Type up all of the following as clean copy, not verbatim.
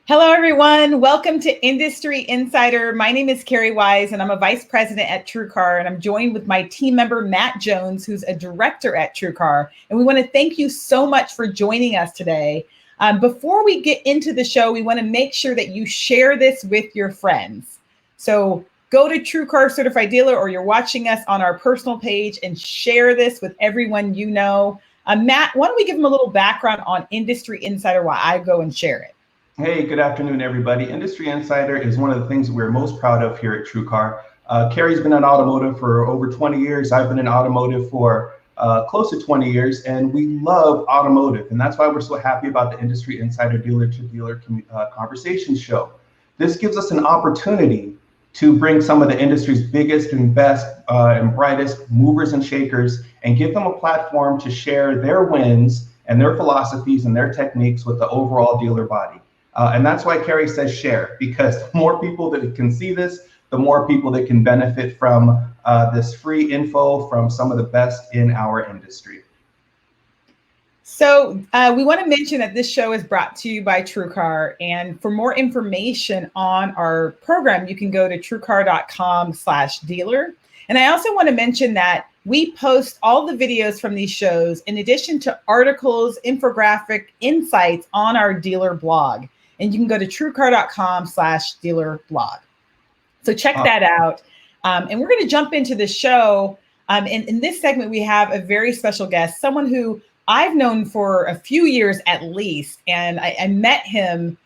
Hello, everyone. Welcome to Industry Insider. My name is Carrie Wise, and I'm a vice president at TrueCar, and I'm joined with my team member, Matt Jones, who's a director at TrueCar. And we want to thank you so much for joining us today. Before we get into the show, we want to make sure that you share this with your friends. So go to TrueCar Certified Dealer, or you're watching us on our personal page, and share this with everyone you know. Matt, why don't we give them a little background on Industry Insider while I go and share it? Hey, good afternoon, everybody. Industry Insider is one of the things we're most proud of here at TrueCar. Carrie's been in automotive for over 20 years. I've been in automotive for close to 20 years, and we love automotive. And that's why we're so happy about the Industry Insider Dealer-to-Dealer Conversation Show. This gives us an opportunity to bring some of the industry's biggest and best and brightest movers and shakers and give them a platform to share their wins and their philosophies and their techniques with the overall dealer body. And that's why Carrie says share, because the more people that can see this, the more people that can benefit from this free info from some of the best in our industry. So we want to mention that this show is brought to you by TrueCar. And for more information on our program, you can go to truecar.com/dealer. And I also want to mention that we post all the videos from these shows in addition to articles, infographic, insights on our dealer blog. And you can go to truecar.com/dealer blog. So check that out. And we're going to jump into the show. In this segment, we have a very special guest, someone who I've known for a few years at least. And I met him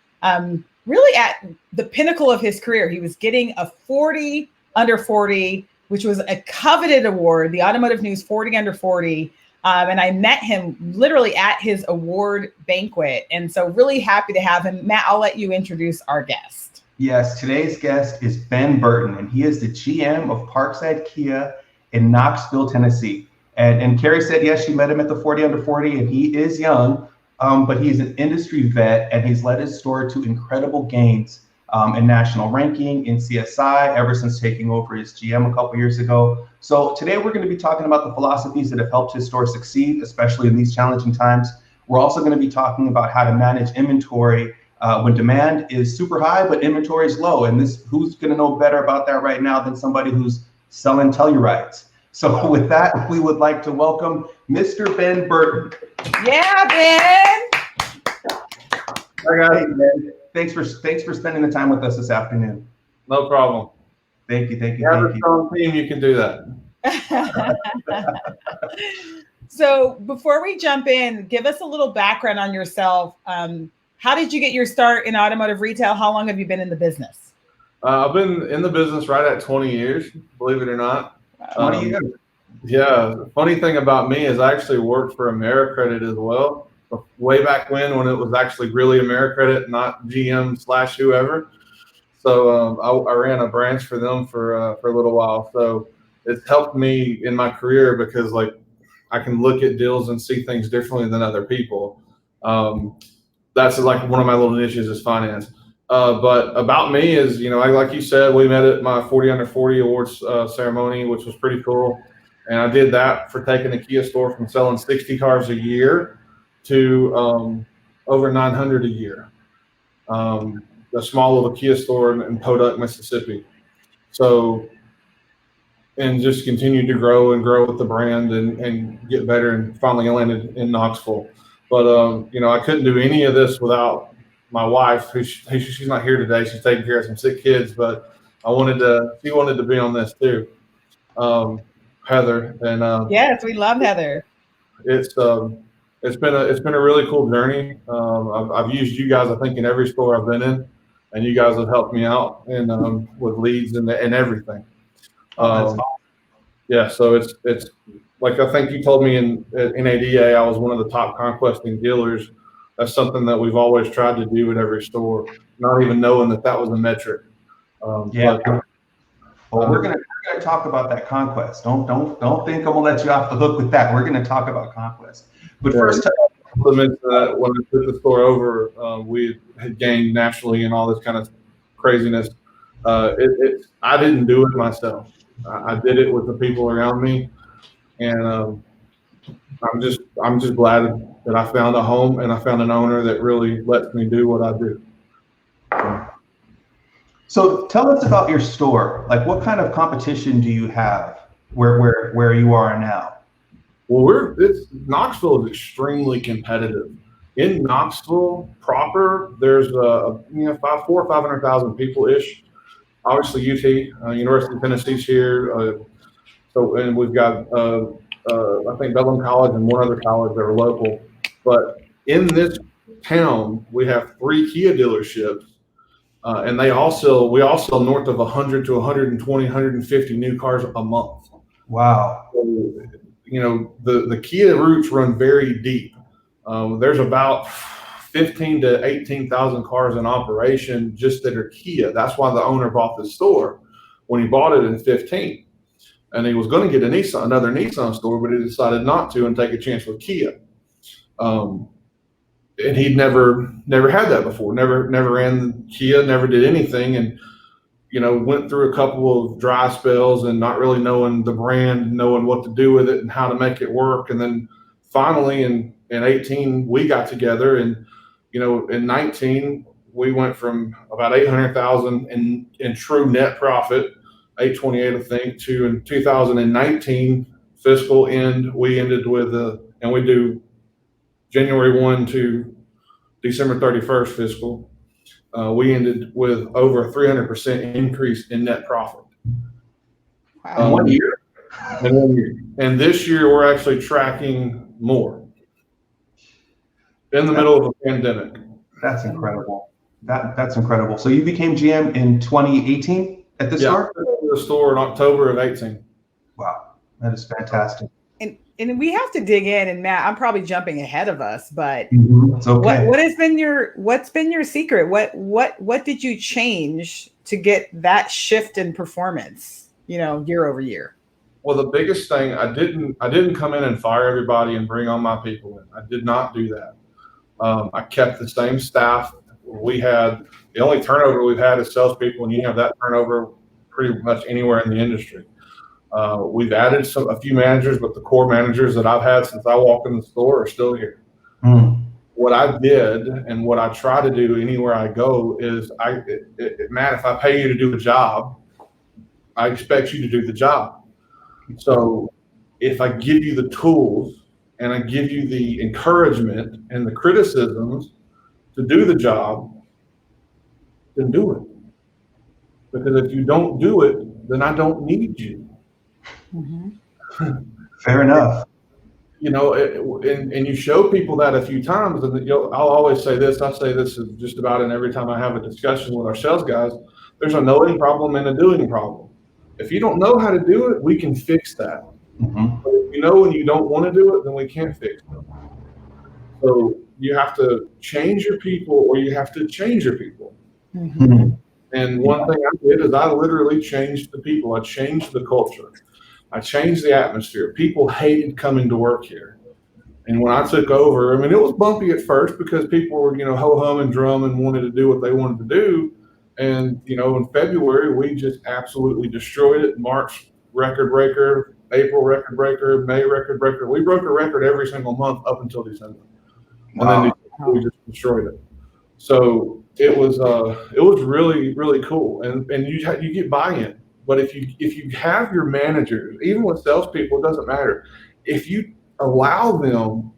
really at the pinnacle of his career. He was getting a 40 under 40, which was a coveted award, the Automotive News 40 under 40. And I met him literally at his award banquet. And so really happy to have him. Matt, I'll let you introduce our guest. Yes, today's guest is Ben Burton, and he is the GM of Parkside Kia in Knoxville, Tennessee. And Carrie said, yes, she met him at the 40 under 40, and he is young, but he's an industry vet, and he's led his store to incredible gains in national ranking, in CSI, ever since taking over his GM a couple years ago. So today we're going to be talking about the philosophies that have helped his store succeed, especially in these challenging times. We're also going to be talking about how to manage inventory when demand is super high, but inventory is low. And who's going to know better about that right now than somebody who's selling Tellurides? So with that, we would like to welcome Mr. Ben Burton. Yeah, Ben. Hi, guys. Ben. Thanks for spending the time with us this afternoon. No problem. Thank you. You have a strong team, you can do that. So before we jump in, give us a little background on yourself. How did you get your start in automotive retail? How long have you been in the business? I've been in the business right at 20 years, believe it or not. 20 years. Yeah. The funny thing about me is I actually worked for AmeriCredit as well, way back when it was actually really AmeriCredit, not GM/whoever. So I ran a branch for them for a little while. So it's helped me in my career because like I can look at deals and see things differently than other people. That's like one of my little niches is finance. But about me is, like you said, we met at my 40 under 40 awards ceremony, which was pretty cool. And I did that for taking the Kia store from selling 60 cars a year to over 900 a year. A small little Kia store in Podunk, Mississippi. So, and just continued to grow with the brand and get better, and finally landed in Knoxville. But, I couldn't do any of this without my wife, she's not here today. She's taking care of some sick kids, but she wanted to be on this too. Heather. And yes, we love Heather. It's been a really cool journey. I've used you guys, I think, in every store I've been in, and you guys have helped me out and with leads and everything. Yeah, so it's like I think you told me in ADA I was one of the top conquesting dealers. That's something that we've always tried to do at every store, not even knowing that was a metric. Yeah. Well, we're gonna talk about that conquest. Don't think I'm gonna let you off the hook with that. We're gonna talk about conquest. But first, when I took the store over, we had gained nationally and all this kind of craziness. I didn't do it myself. I did it with the people around me, and I'm just glad that I found a home and I found an owner that really lets me do what I do. So tell us about your store. Like, what kind of competition do you have where you are now? Well, Knoxville is extremely competitive. In Knoxville proper, there's 400,000 or 500,000 people ish. Obviously, UT, University of Tennessee's here. And we've got I think Bellum College and one other college that are local. But in this town, we have 3 Kia dealerships, and we all sell north of 100 to 120, 150 new cars a month. Wow. So, the Kia roots run very deep. There's about 15 to 18,000 cars in operation just that are Kia. That's why the owner bought the store when he bought it in 15. And he was going to get another Nissan store, but he decided not to and take a chance with Kia. And he'd never had that before. Never ran Kia, never did anything, and went through a couple of dry spells and not really knowing the brand, knowing what to do with it and how to make it work. And then finally in 18 we got together, and in 19 we went from about 800,000 in true net profit, 828 I think, to in 2019 fiscal end we ended with and we do January 1 to December 31st fiscal. We ended with over a 300% increase in net profit. Wow. 1 year? And this year we're actually tracking more in the middle of a pandemic. That's incredible. That's incredible. So you became GM in 2018 at the store? The store in October of 18. Wow, that is fantastic. And we have to dig in, and Matt, I'm probably jumping ahead of us, but It's okay. what's been your secret? What did you change to get that shift in performance, year over year? Well, the biggest thing, I didn't come in and fire everybody and bring all my people in. I did not do that. I kept the same staff. The only turnover we've had is salespeople, and you have that turnover pretty much anywhere in the industry. We've added a few managers, but the core managers that I've had since I walked in the store are still here. What I did and what I try to do anywhere I go is, Matt, if I pay you to do a job, I expect you to do the job. So if I give you the tools and I give you the encouragement and the criticisms to do the job, then do it. Because if you don't do it, then I don't need you. Fair enough. And you show people that a few times, and I'll always say this. I say this just about in every time I have a discussion with our sales guys. There's a knowing problem and a doing problem. If you don't know how to do it, we can fix that. But if you know and you don't want to do it, then we can't fix it. So you have to change your people, or you have to change your people. And one thing I did is I literally changed the people. I changed the culture. I changed the atmosphere. People hated coming to work here. And when I took over, it was bumpy at first because people were, ho-hum and drum and wanted to do what they wanted to do. And, in February, we just absolutely destroyed it. March, record breaker. April, record breaker. May, record breaker. We broke a record every single month up until December. Wow. And then we just destroyed it. So it was really, really cool. And you get buy-in. But if you have your managers, even with salespeople, it doesn't matter. If you allow them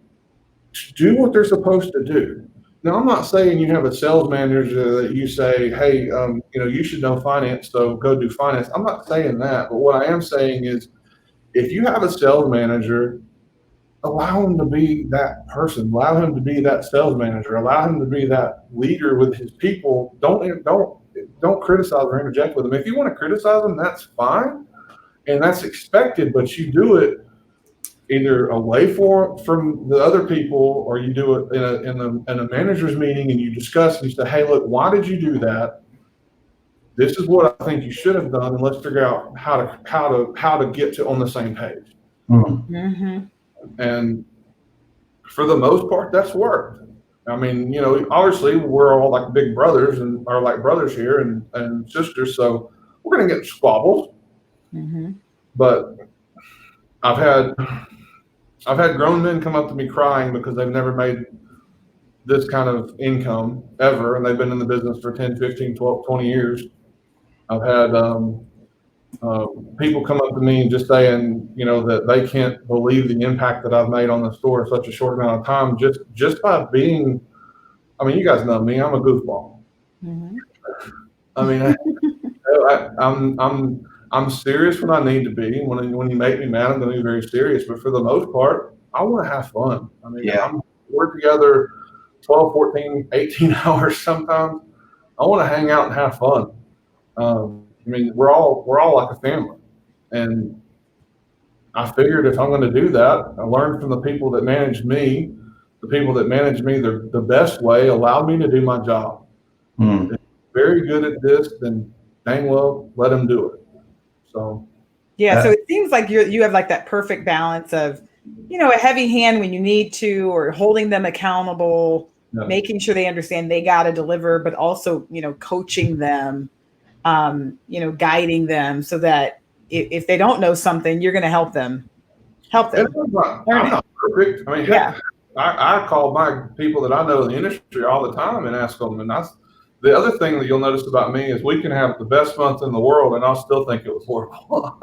to do what they're supposed to do. Now, I'm not saying you have a sales manager that you say, hey, you should know finance, so go do finance. I'm not saying that. But what I am saying is, if you have a sales manager, allow him to be that person. Allow him to be that sales manager. Allow him to be that leader with his people. Don't criticize or interject with them. If you want to criticize them, that's fine, and that's expected. But you do it either away from the other people, or you do it in a manager's meeting, and you discuss and you say, "Hey, look, why did you do that? This is what I think you should have done, and let's figure out how to get to on the same page." And for the most part, that's worked. Obviously we're all like big brothers and are like brothers here and sisters. So we're going to get squabbles, but I've had grown men come up to me crying because they've never made this kind of income ever. And they've been in the business for 10, 15, 12, 20 years. I've had people come up to me and just saying, you know, that they can't believe the impact that I've made on the store in such a short amount of time, just by being. I mean, you guys know me. I'm a goofball. Mm-hmm. I mean, I'm serious when I need to be. When you make me mad, I'm going to be very serious. But for the most part, I want to have fun. I mean, we're together 12, 14, 18 hours sometimes. I want to hang out and have fun. I mean, we're all like a family, and I figured if I'm going to do that, I learned from the people that manage me. The people that manage me the best way allowed me to do my job. If they're very good at this, then dang well, let them do it. So yeah, so it seems like you have like that perfect balance of, you know, a heavy hand when you need to, or holding them accountable, making sure they understand they got to deliver, but also, you know, coaching them, you know, guiding them so that if they don't know something, you're going to help them. I'm not perfect. I mean, yeah. I call my people that I know in the industry all the time and ask them. And the other thing that you'll notice about me is we can have the best month in the world and I'll still think it was horrible.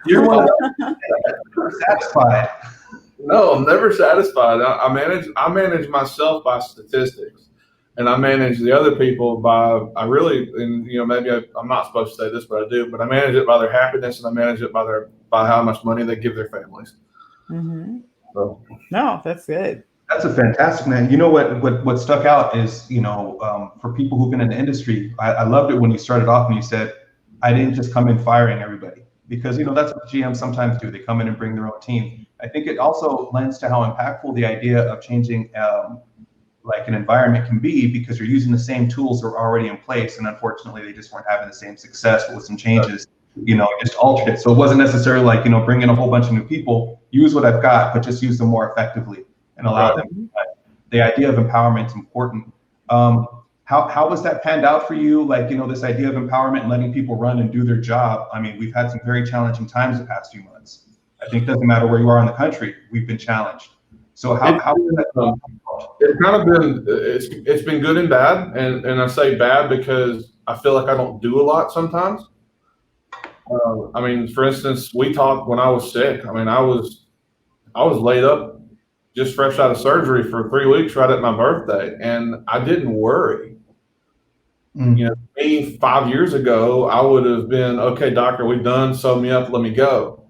You're satisfied. No, I'm never satisfied. I manage myself by statistics, and I manage the other people and you know, maybe I'm not supposed to say this, but I do. But I manage it by their happiness, and I manage it by how much money they give their families. Mm-hmm. So, no, that's good. That's a fantastic, man. You know what stuck out is, you know, for people who've been in the industry, I loved it when you started off and you said, I didn't just come in firing everybody, because, you know, that's what GMs sometimes do. They come in and bring their own team. I think it also lends to how impactful the idea of changing like an environment can be, because you're using the same tools that are already in place. And unfortunately, they just weren't having the same success with some changes, you know, just altered it. So it wasn't necessarily like, you know, bring in a whole bunch of new people, use what I've got, but just use them more effectively and allow them. The idea of empowerment is important. How was that panned out for you? Like, you know, this idea of empowerment and letting people run and do their job. I mean, we've had some very challenging times the past few months. I think it doesn't matter where you are in the country, we've been challenged. So how is that? It's kind of been, it's been good and bad. And I say bad because I feel like I don't do a lot sometimes. I mean, for instance, we talked when I was sick. I mean, I was laid up just fresh out of surgery for 3 weeks right at my birthday, and I didn't worry. You know, me 5 years ago, I would have been, okay, doctor, we're done, sew me up, let me go.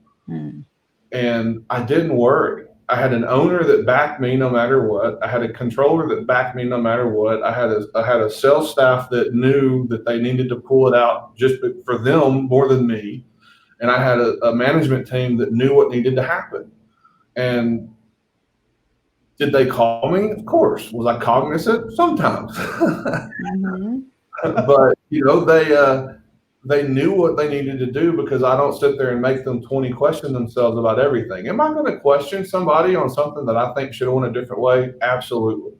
And I didn't worry. I had an owner that backed me no matter what. I had a controller that backed me no matter what. I had a sales staff that knew that they needed to pull it out just for them more than me. And I had a management team that knew what needed to happen. And did they call me? Of course. Was I cognizant? Sometimes. But, you know, they knew what they needed to do, because I don't sit there and make them 20 question themselves about everything. Am I going to question somebody on something that I think should have went a different way? Absolutely.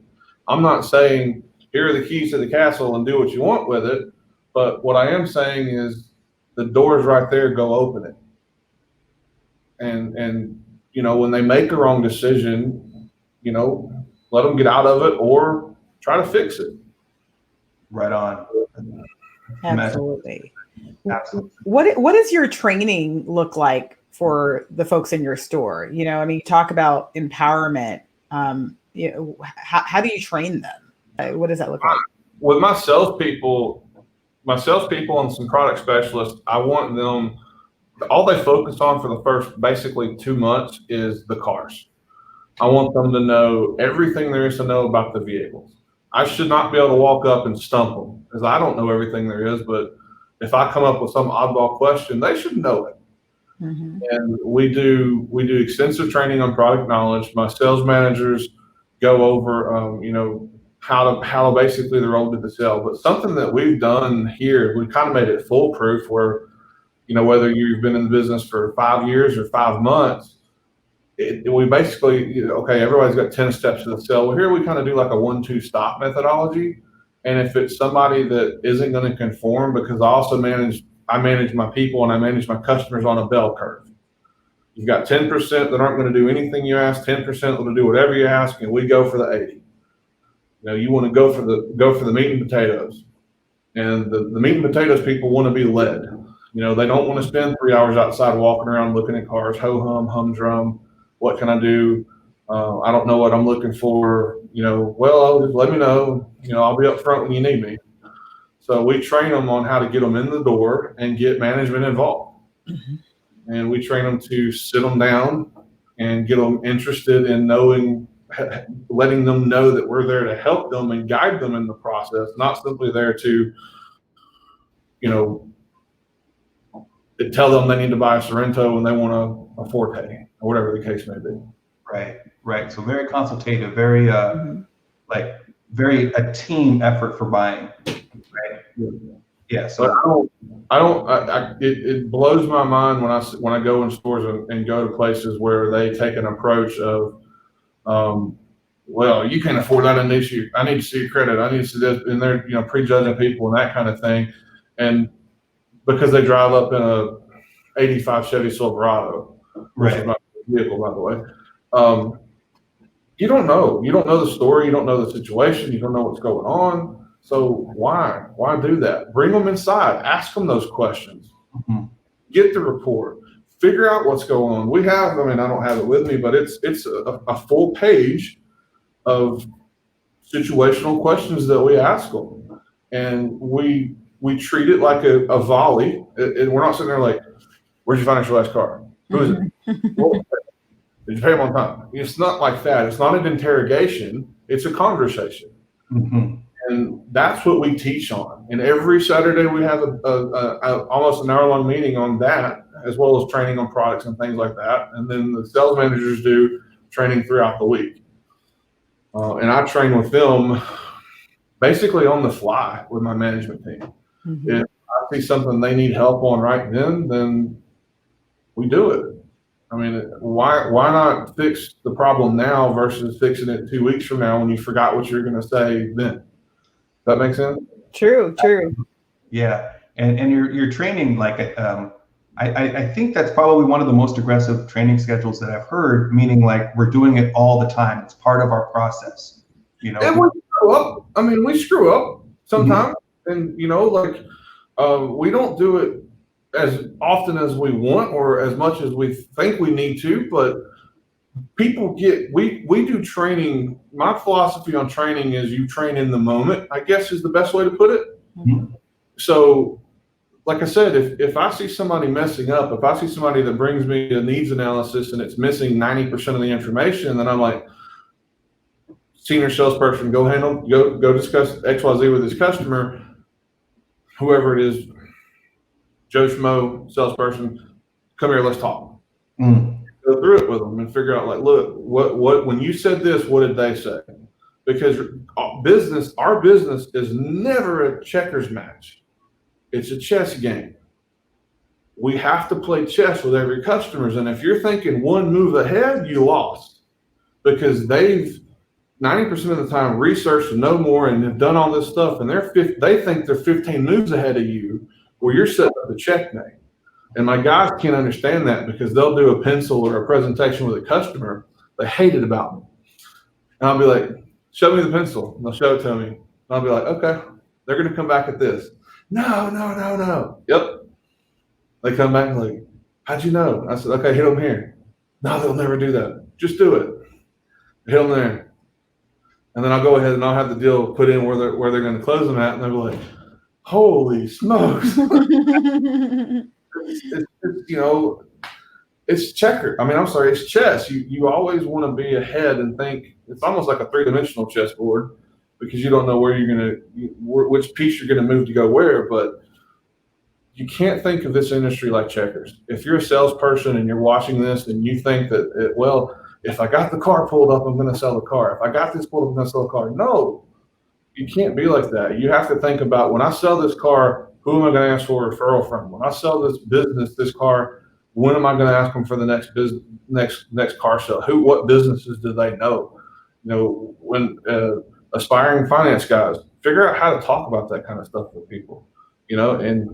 I'm not saying here are the keys to the castle and do what you want with it. But what I am saying is the door's right there, go open it. And you know, when they make a wrong decision, you know, let them get out of it or try to fix it. Right on. Absolutely. Absolutely. What does your training look like for the folks in your store? You know, I mean, you talk about empowerment. You know, how do you train them? What does that look like? With my salespeople and some product specialists, I want them, all they focus on for the first basically 2 months is the cars. I want them to know everything there is to know about the vehicles. I should not be able to walk up and stump them, because I don't know everything there is, but if I come up with some oddball question, they should know it. And we do extensive training on product knowledge. My sales managers go over, you know, how basically the road to the sale. But something that we've done here, we kind of made it foolproof, where, you know, whether you've been in the business for 5 years or 5 months, we basically, you know, okay, everybody's got 10 steps to the sale. Well, here we kind of do like a 1-2 stop methodology. And if it's somebody that isn't going to conform, because I manage my people and I manage my customers on a bell curve. You've got 10% that aren't going to do anything you ask, 10% that will do whatever you ask, and we go for the 80. You know, you want to go for the meat and potatoes. And the meat and potatoes people want to be led. You know, they don't want to spend 3 hours outside walking around looking at cars, ho-hum, humdrum. What can I do? I don't know what I'm looking for. You know, well, just let me know. You know, I'll be up front when you need me. So we train them on how to get them in the door and get management involved. Mm-hmm. And we train them to sit them down and get them interested in knowing, letting them know that we're there to help them and guide them in the process, not simply there to, you know, tell them they need to buy a Sorrento when they want a Forte or whatever the case may be. Right, right. So very consultative, very very a team effort for buying. Right. Yeah. So it blows my mind when I go in stores and go to places where they take an approach of, well, you can't afford that. I need to see your credit. I need to see this, and they're, you know, prejudging people and that kind of thing. And because they drive up in a 85 Chevy Silverado, which is my vehicle, by the way. You don't know the story. You don't know the situation. You don't know what's going on. So why do that? Bring them inside. Ask them those questions. Mm-hmm. Get the report. Figure out what's going on. We have, I mean, I don't have it with me, but it's a full page of situational questions that we ask them, and we treat it like a volley. And we're not sitting there like, where'd you finance your last car? Who is it? Well, did you pay them on time? It's not like that. It's not an interrogation. It's a conversation. Mm-hmm. And that's what we teach on. And every Saturday we have a almost an hour-long meeting on that, as well as training on products and things like that. And then the sales managers do training throughout the week. And I train with them basically on the fly with my management team. Mm-hmm. If I see something they need help on right then we do it. I mean, why not fix the problem now versus fixing it 2 weeks from now when you forgot what you're going to say then? Does that make sense? True. Yeah, and you're training like I think that's probably one of the most aggressive training schedules that I've heard. Meaning, like, we're doing it all the time. It's part of our process. You know, and we screw up. I mean, we screw up sometimes, mm-hmm. And you know, like we don't do it as often as we want or as much as we think we need to, but people we do training. My philosophy on training is you train in the moment, I guess is the best way to put it. Mm-hmm. So like I said, if I see somebody messing up, if I see somebody that brings me a needs analysis and it's missing 90% of the information, then I'm like, senior salesperson, go discuss XYZ with his customer, whoever it is, Joe Schmo, salesperson, come here, let's talk. Mm. Go through it with them and figure out, like, look, what when you said this, what did they say? Because our business is never a checkers match. It's a chess game. We have to play chess with every customer. And if you're thinking one move ahead, you lost, because they've 90% of the time researched and know more and have done all this stuff. And they think they're 15 moves ahead of you, where you're setting up the checkmate. And my guys can't understand that, because they'll do a pencil or a presentation with a customer. They hate it about me. And I'll be like, show me the pencil. And they'll show it to me. And I'll be like, okay, they're going to come back at this. No. Yep. They come back and like, how'd you know? I said, okay, hit them here. No, they'll never do that. Just do it. Hit them there. And then I'll go ahead and I'll have the deal put in where they're going to close them at. And they'll be like, holy smokes. it's, you know, it's checker. I mean, I'm sorry, it's chess. You always want to be ahead and think. It's almost like a three-dimensional chessboard, because you don't know where you're going to, which piece you're going to move to go where. But you can't think of this industry like checkers. If you're a salesperson and you're watching this and you think that, well, if I got the car pulled up, I'm going to sell the car. If I got this pulled up, I'm going to sell the car. No, you can't be like that. You have to think about, when I sell this car, who am I going to ask for a referral from? When I sell this business, this car, when am I going to ask them for the next business, next car sale? What businesses do they know? You know, when aspiring finance guys, figure out how to talk about that kind of stuff with people. You know, and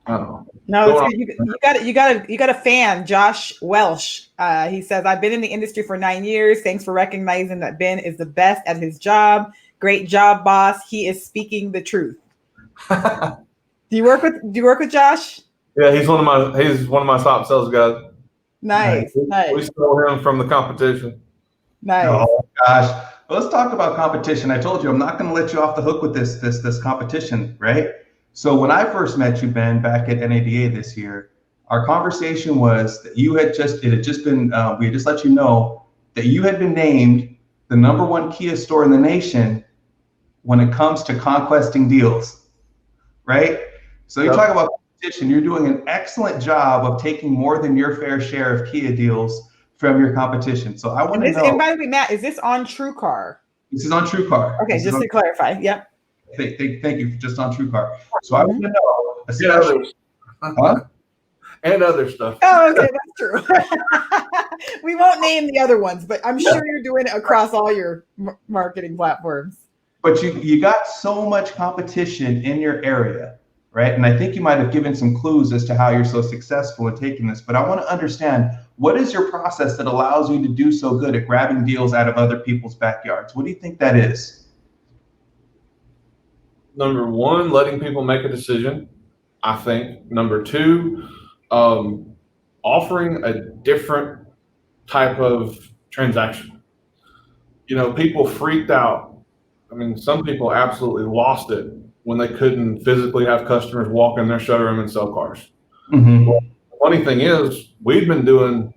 I don't know. No, you got a fan, Josh Welsh. He says, I've been in the industry for 9 years. Thanks for recognizing that Ben is the best at his job. Great job, boss. He is speaking the truth. Do you work with Josh? Yeah, he's one of my top sales guys. Nice. We stole him from the competition. Nice. Oh gosh. Let's talk about competition. I told you I'm not going to let you off the hook with this competition, right? So when I first met you, Ben, back at NADA this year, our conversation was that it had just been we had just let you know that you had been named the #1 Kia store in the nation when it comes to conquesting deals, right? So you talk about competition. You're doing an excellent job of taking more than your fair share of Kia deals from your competition. So I want to know. And by the way, Matt, is this on TrueCar? This is on TrueCar. Okay, just to clarify. Yep. Thank you for just on TrueCar. So I want to know, especially, and other stuff. Oh, okay, that's true. We won't name the other ones, but I'm sure you're doing it across all your marketing platforms. But you got so much competition in your area, right? And I think you might have given some clues as to how you're so successful in taking this. But I want to understand, what is your process that allows you to do so good at grabbing deals out of other people's backyards? What do you think that is? Number one, letting people make a decision, I think. Number two, offering a different type of transaction. You know, people freaked out. I mean, some people absolutely lost it when they couldn't physically have customers walk in their showroom and sell cars. Mm-hmm. Well, the funny thing is, we've been doing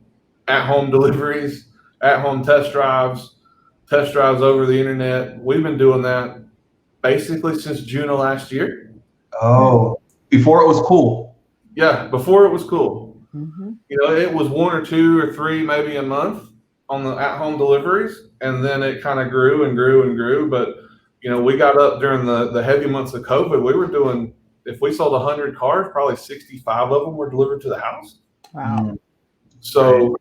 at-home deliveries, at-home test drives over the internet. We've been doing that basically since June of last year. Oh, before it was cool. Yeah, before it was cool. Mm-hmm. You know, it was 1 or 2 or 3, maybe a month on the at-home deliveries, and then it kind of grew and grew and grew. But, you know, we got up during the heavy months of COVID. We were doing, if we sold 100 cars, probably 65 of them were delivered to the house. Wow. So,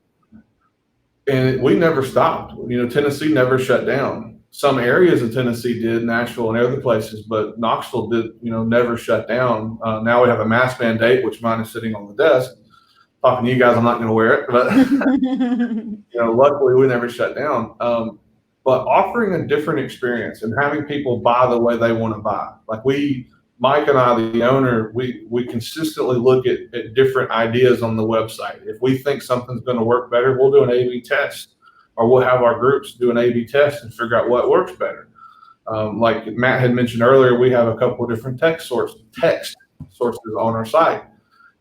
and we never stopped. You know, Tennessee never shut down. Some areas of Tennessee did, Nashville and other places, but Knoxville did, you know, never shut down. Now we have a mask mandate, which mine is sitting on the desk. Talking to you guys, I'm not going to wear it, but you know, luckily we never shut down. But offering a different experience and having people buy the way they want to buy. Like Mike and I, the owner, we consistently look at different ideas on the website. If we think something's going to work better, we'll do an A/B test, or we'll have our groups do an A/B test and figure out what works better. Like Matt had mentioned earlier, we have a couple of different text sources on our site.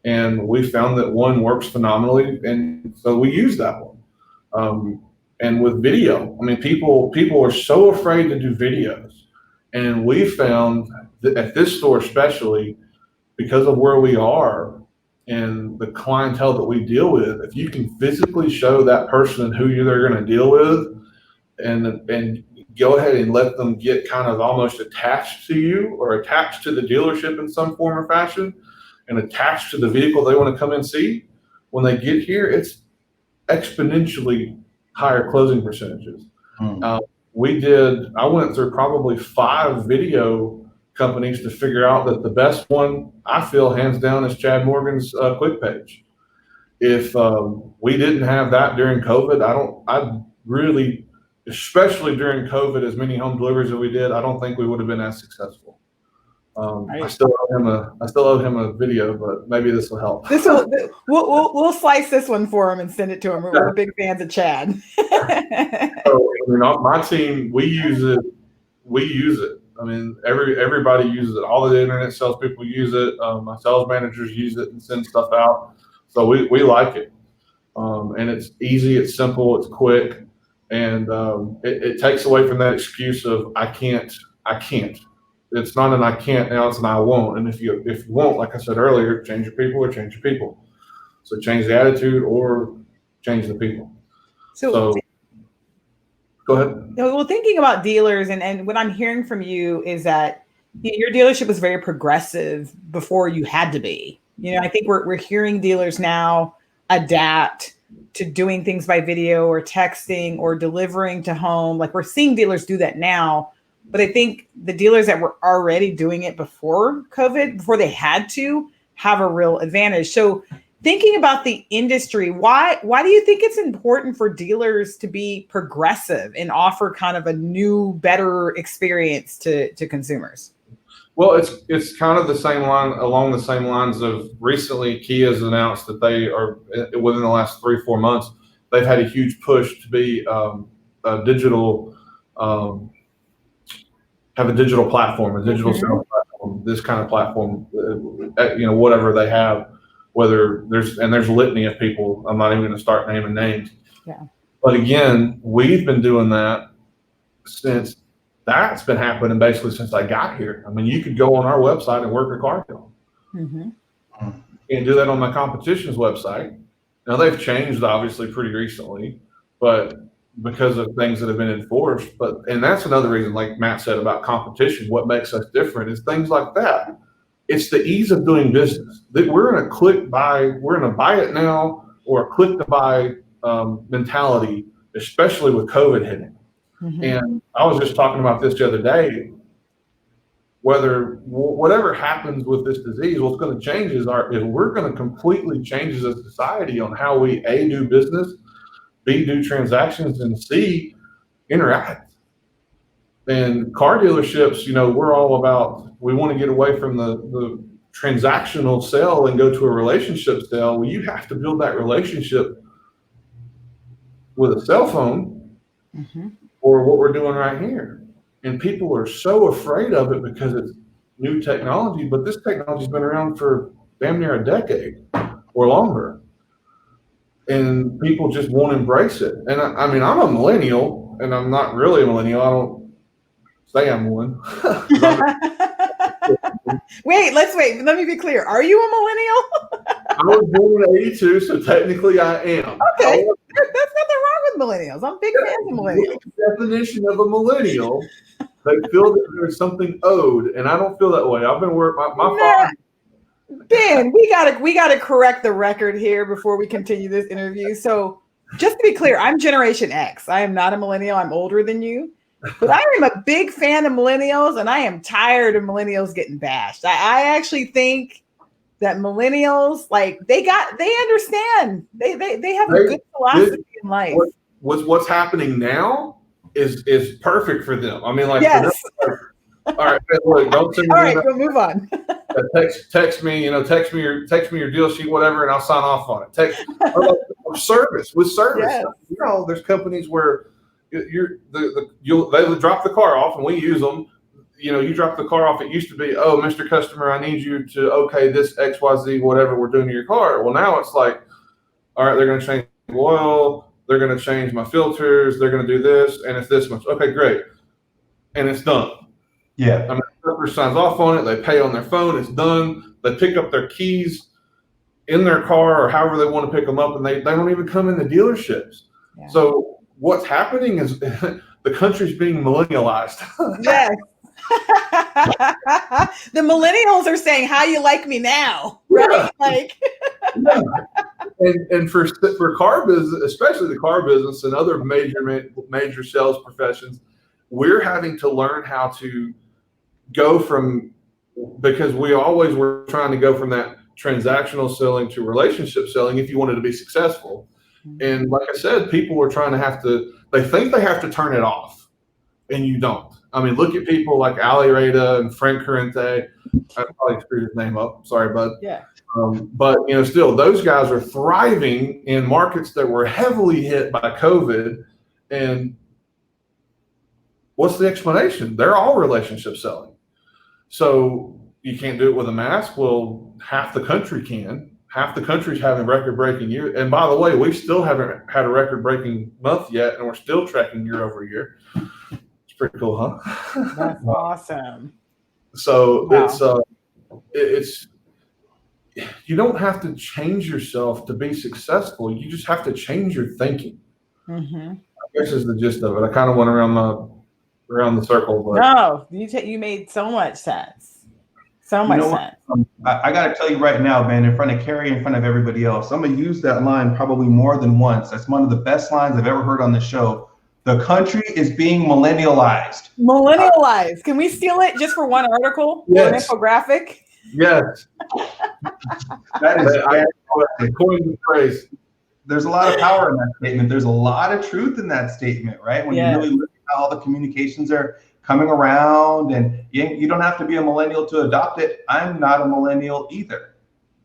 And we found that one works phenomenally, and so we use that one. And with video, I mean, people are so afraid to do videos, and we found that at this store especially, because of where we are and the clientele that we deal with, if you can physically show that person who they're going to deal with, and go ahead and let them get kind of almost attached to you or attached to the dealership in some form or fashion, and attached to the vehicle they want to come and see, when they get here, it's exponentially higher closing percentages. I went through probably 5 video companies to figure out that the best one, I feel hands down, is Chad Morgan's Quick Page. If we didn't have that during COVID, I really, especially during COVID, as many home deliveries as we did, I don't think we would have been as successful. I still owe him a video, but maybe this will help. We'll slice this one for him and send it to him. We're big fans of Chad. So, my team, we use it. I mean, everybody uses it. All the internet salespeople use it. My sales managers use it and send stuff out. So we like it. And it's easy, it's simple, it's quick, and it takes away from that excuse of I can't. It's not an I can't now, it's an I won't. And if you won't, like I said earlier, change your people or change your people. So change the attitude or change the people. So go ahead. Well, thinking about dealers and what I'm hearing from you is that your dealership was very progressive before you had to be. You know, I think we're hearing dealers now adapt to doing things by video or texting or delivering to home. Like, we're seeing dealers do that now. But I think the dealers that were already doing it before COVID, before they had to, have a real advantage. So thinking about the industry, why do you think it's important for dealers to be progressive and offer kind of a new, better experience to consumers? Well, it's kind of the same line, along the same lines of recently Kia's announced that they are within the last 3-4 months, they've had a huge push to be a digital, have a digital platform, a digital sales platform, this kind of platform, whatever they have, whether there's litany of people. I'm not even going to start naming names. Yeah. But again, we've been doing that since that's been happening basically since I got here. I mean, you could go on our website and work a car deal. Mm-hmm. You can't do that on my competition's website. Now they've changed obviously pretty recently, but because of things that have been enforced. And that's another reason, like Matt said about competition, what makes us different is things like that. It's the ease of doing business. That we're in a buy it now or a click to buy mentality, especially with COVID hitting. Mm-hmm. And I was just talking about this the other day. Whatever happens with this disease, what's going to change is we're going to completely change as a society on how we A, do business, B, do transactions, and C, interact. And car dealerships, we're all about, we want to get away from the transactional sale and go to a relationship sale. Well, you have to build that relationship with a cell phone. Mm-hmm. Or what we're doing right here. And people are so afraid of it because it's new technology, but this technology's been around for damn near a decade or longer. And people just won't embrace it. And I mean, I'm a millennial, and I'm not really a millennial. I don't say I'm one. Wait. Let me be clear. Are you a millennial? I was born in '82, so technically I am. Okay. There's nothing wrong with millennials. I'm big fans of millennials. The definition of a millennial, they feel that there's something owed, and I don't feel that way. I've been working. My father. Ben, we gotta correct the record here before we continue this interview. So, just to be clear, I'm Generation X. I am not a millennial. I'm older than you, but I am a big fan of millennials, and I am tired of millennials getting bashed. I actually think that millennials, like they understand. They have a good philosophy in life. What's happening now is perfect for them. I mean, like, yes. For them, all right, look, don't send me. All right, we'll move on. Text me your deal sheet, whatever, and I'll sign off on it. Service. Yes. There's companies where they drop the car off and we use them. You drop the car off. It used to be, oh, Mr. Customer, I need you to okay this XYZ whatever we're doing to your car. Well, now it's like, all right, they're going to change the oil, they're going to change my filters, they're going to do this, and it's this much. Okay, great, and it's done. Yeah. I mean, the customer signs off on it. They pay on their phone. It's done. They pick up their keys in their car or however they want to pick them up, and they don't even come in the dealerships. Yeah. So what's happening is the country's being millennialized. Yes. The millennials are saying, "How you like me now?" Right? Yeah. Like, yeah. And for car business, especially the car business and other major sales professions, we're having to learn how to go from, because we always were trying to go from that transactional selling to relationship selling if you wanted to be successful. And like I said, people were trying to they think they have to turn it off, and you don't. I mean, look at people like Ali Rada and Frank Corrente. I probably screwed his name up. Sorry, bud. Yeah. But still, those guys are thriving in markets that were heavily hit by COVID. And what's the explanation? They're all relationship selling. So you can't do it with a mask. Well, half the country can. Half the country's having record-breaking year. And by the way, we still haven't had a record-breking month yet, and we're still tracking year over year. It's pretty cool, huh? That's awesome. So wow. it's you don't have to change yourself to be successful. You just have to change your thinking. Mm-hmm. I guess is the gist of it. I kind of went around the circle. But. No, you made so much sense. So much sense. I got to tell you right now, man, in front of Carrie, in front of everybody else, I'm going to use that line probably more than once. That's one of the best lines I've ever heard on the show. The country is being millennialized. Millennialized. Can we steal it just for one article? Yes. Or an infographic? Yes. That is I coined the phrase. There's a lot of power in that statement. There's a lot of truth in that statement, right? When you really look at how all the communications are coming around, and you don't have to be a millennial to adopt it. I'm not a millennial either,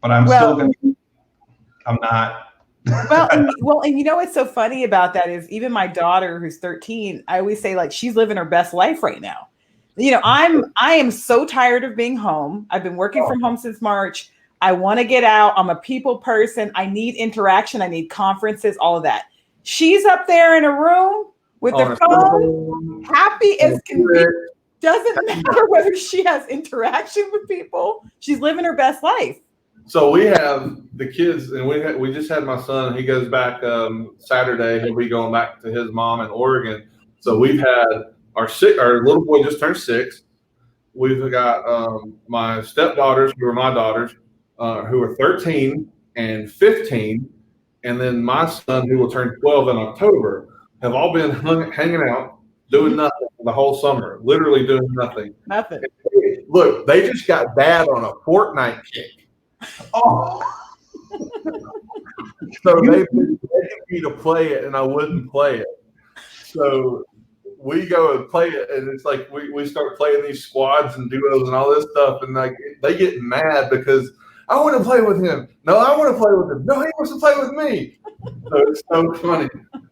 but I'm still going to, I'm not. And you know what's so funny about that is even my daughter who's 13, I always say like she's living her best life right now. You know, I am so tired of being home. I've been working from home since March. I want to get out. I'm a people person. I need interaction. I need conferences, all of that. She's up there in a room with her phone, happy as can be. Doesn't matter whether she has interaction with people. She's living her best life. So we have the kids, and we just had my son. He goes back Saturday. He'll be going back to his mom in Oregon. So we've had our little boy just turned 6. We've got my stepdaughters, who are my daughters, who are 13 and 15, and then my son, who will turn 12 in October, have all been hanging out, doing nothing the whole summer, literally doing nothing. Nothing. Look, they just got dad on a Fortnite kick. Oh, so they begged me to play it, and I wouldn't play it. So we go and play it, and it's like we start playing these squads and duos and all this stuff, and like they get mad because I want to play with him. No, I want to play with him. No, he wants to play with me. So it's so funny.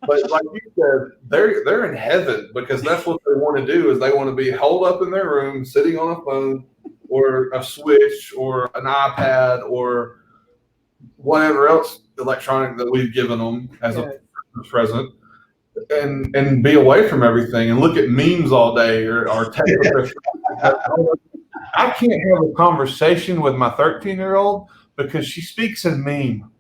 But like you said, they're in heaven because that's what they want to do is they want to be holed up in their room, sitting on a phone or a Switch or an iPad or whatever else electronic that we've given them as a present, and be away from everything and look at memes all day or text. I can't have a conversation with my 13-year-old because she speaks in meme.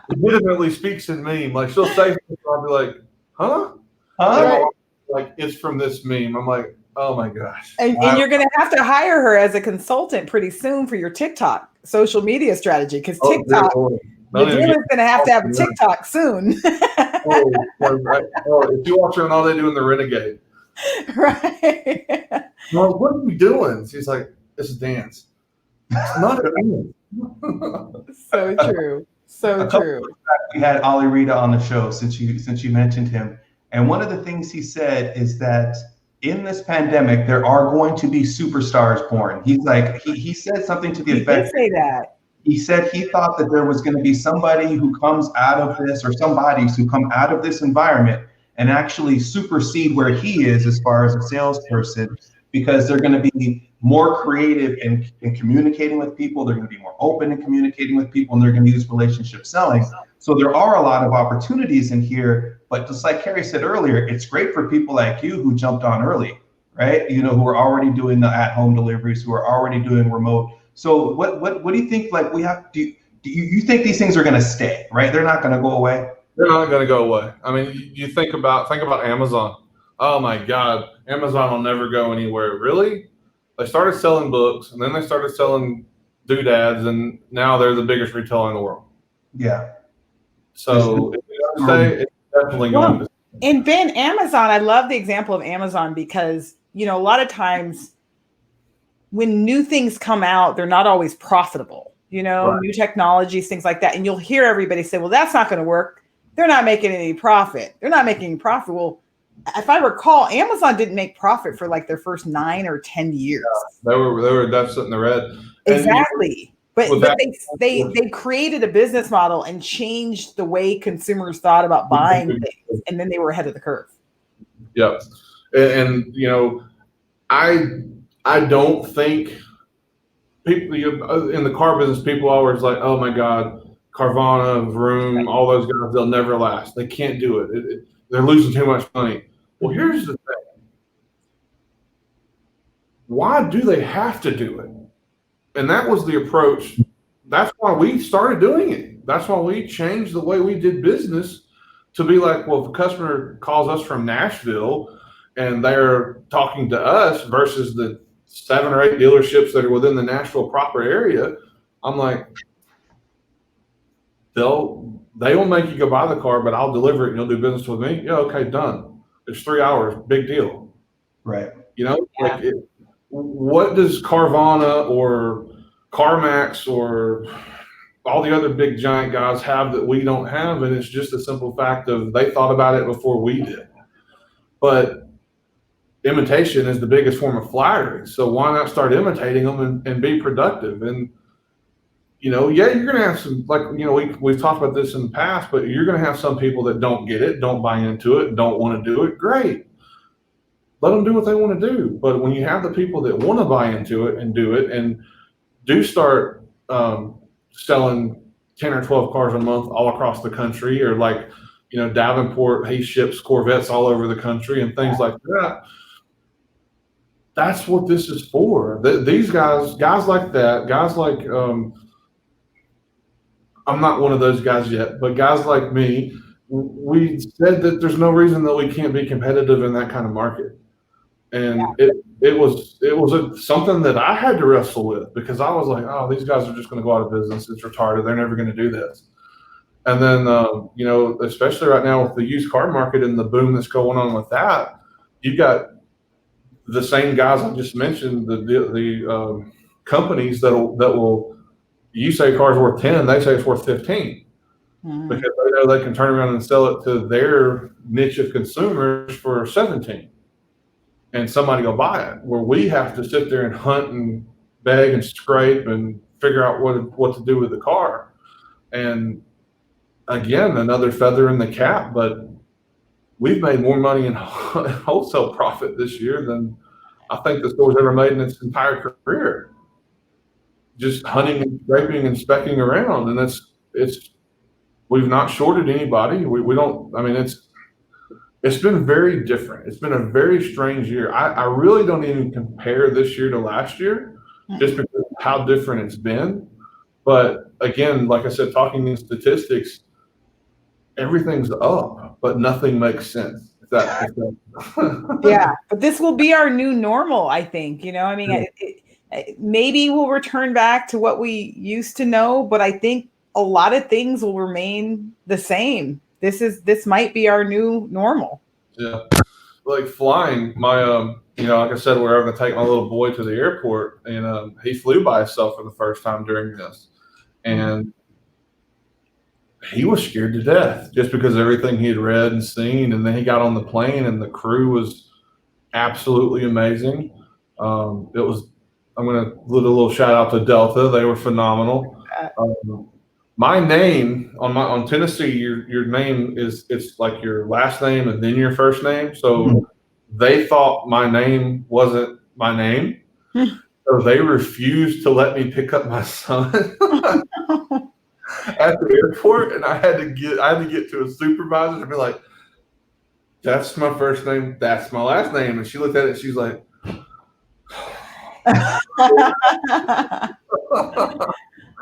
Legitimately speaks in meme. Like she'll say something, I'll be like, huh? Like it's from this meme. I'm like, oh my gosh. And you're going to have to hire her as a consultant pretty soon for your TikTok social media strategy because TikTok, Medina's going to have a TikTok soon. If you watch her and all they do in the Renegade. Right. Well, what are we doing? She's like, it's a dance. It's not a dance. So true. So true. We had Ali Rita on the show since you mentioned him. And one of the things he said is that in this pandemic, there are going to be superstars born. He's like, he said something to the effect. He did say that. He said he thought that there was going to be somebody who comes out of this or some bodies who come out of this environment and actually supersede where he is as far as a salesperson, because they're going to be more creative in communicating with people. They're going to be more open in communicating with people, and they're going to use relationship selling. So there are a lot of opportunities in here, but just like Carrie said earlier, it's great for people like you who jumped on early, right? You know, who are already doing the at-home deliveries, who are already doing remote. So what do you think, like do you think these things are going to stay, right? They're not going to go away? They're not going to go away. I mean, you think about Amazon. Oh my God, Amazon will never go anywhere. Really? They started selling books, and then they started selling doodads, and now they're the biggest retailer in the world. Yeah. So it's definitely going to. And Ben, Amazon, I love the example of Amazon because, you know, a lot of times when new things come out, they're not always profitable, you know, right. New technologies, things like that. And you'll hear everybody say, well, that's not going to work. They're not making any profit. They're not making any profit. Well, if I recall, Amazon didn't make profit for like their first 9 or 10 years. Yeah, they were deficit in the red. Exactly. But they created a business model and changed the way consumers thought about buying things, and then they were ahead of the curve. Yep. And you know, I don't think people in the car business, people always like, oh my God, Carvana, Vroom, all those guys, they'll never last. They can't do it. They're losing too much money. Well, here's the thing. Why do they have to do it? And that was the approach. That's why we started doing it. That's why we changed the way we did business to be like, well, if a customer calls us from Nashville and they're talking to us versus the 7 or 8 dealerships that are within the Nashville proper area, I'm like, they will make you go buy the car, but I'll deliver it and you'll do business with me. Yeah, okay, done. It's 3 hours, big deal. Right. You know, like what does Carvana or CarMax or all the other big giant guys have that we don't have? And it's just a simple fact of they thought about it before we did. but imitation is the biggest form of flattery. So why not start imitating them and be productive? And, you know, yeah, you're going to have some, like, you know, we've talked about this in the past, but you're going to have some people that don't get it, don't buy into it, don't want to do it. Great. Let them do what they want to do. But when you have the people that want to buy into it and do it, and do start selling 10 or 12 cars a month all across the country, or like, you know, Davenport, he ships Corvettes all over the country and things like that. That's what this is for. These guys like that, guys like, I'm not one of those guys yet, but guys like me, we said that there's no reason that we can't be competitive in that kind of market. And it was something that I had to wrestle with, because I was like, oh, these guys are just going to go out of business. It's retarded. They're never going to do this. And then, you know, especially right now with the used car market and the boom that's going on with that, you've got the same guys I just mentioned, the companies that will, you say a car's worth 10, they say it's worth 15. Because they know they can turn around and sell it to their niche of consumers for 17. And somebody will buy it, where we have to sit there and hunt and beg and scrape and figure out what to do with the car. And again, another feather in the cap, but we've made more money in wholesale profit this year than I think the store's ever made in its entire career. Just hunting and scraping and specking around. And we've not shorted anybody. We don't, I mean, it's been very different. It's been a very strange year. I really don't even compare this year to last year, just because of how different it's been. But again, like I said, talking in statistics, everything's up, but nothing makes sense. Yeah, but this will be our new normal, I think. You know, I mean, maybe we'll return back to what we used to know, but I think a lot of things will remain the same. This might be our new normal. Yeah. Like flying, my, you know, like I said, we're going to take my little boy to the airport, and he flew by himself for the first time during this. And he was scared to death just because of everything he had read and seen. And then he got on the plane, and the crew was absolutely amazing. I'm going to do a little shout out to Delta. They were phenomenal. My name on Tennessee, your name it's like your last name and then your first name. So they thought my name wasn't my name. So they refused to let me pick up my son at the airport, and I had to get to a supervisor and be like, that's my first name, that's my last name. And she looked at it and she's like,